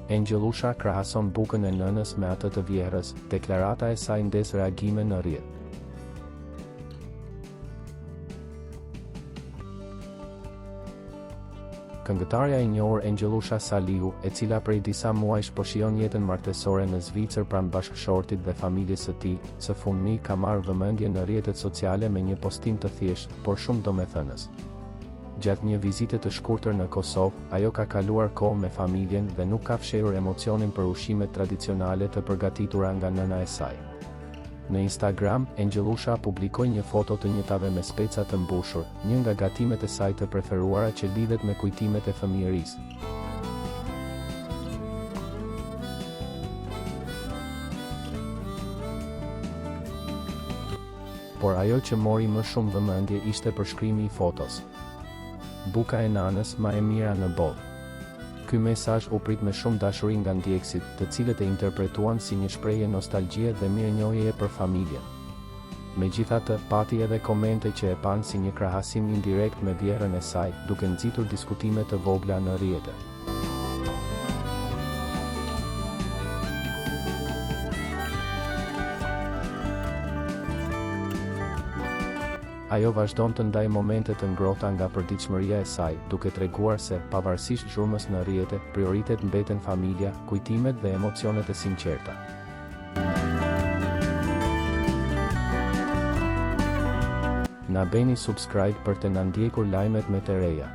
Angelusha krahason bukën e nënës me atë të vjerës, deklarata e saj ndes reagime në rrjet. Këngëtarja e njohur Angelusha Salihu, e cila prej disa muajsh po shijon jetën martesore në Zvicër pranë bashkëshortit dhe familjes së tij, së fundmi ka marrë vëmendje në rrjetet sociale me një postim të thjeshtë, por shumë domethënës. Gjatë një vizite të shkurtër në Kosovë, ajo ka kaluar kohë me familjen dhe nuk ka fshehur emocionin për ushqimet tradicionale të përgatitura nga nëna e saj. Në Instagram, Angelusha publikoi një foto të njëtave me speca të mbushur, një nga gatimet e saj të preferuara që lidhet me kujtimet e fëmijërisë. Por ajo që mori më shumë vëmendje ishte përshkrimi i fotos. Buka e nanës ma e mira në botë. Ky mesazh u prit me shumë dashuri nga ndjekësit, të cilët e interpretuan si një shprehje nostalgjie dhe mirënjohjeje për familjen. Megjithatë, pati edhe komente që e panë si një krahasim indirekt me vjerën e saj, duke nxitur diskutime të vogla në rrjete. Ajo vazhdon të ndaj momente të ngrohta nga përditshmëria e saj, duke treguar se, pavarësisht zhurmës në rrjete, prioritet mbeten familja, kujtimet dhe emocionet e sinqerta. Na bëni subscribe për të na ndjekur lajmet më të reja.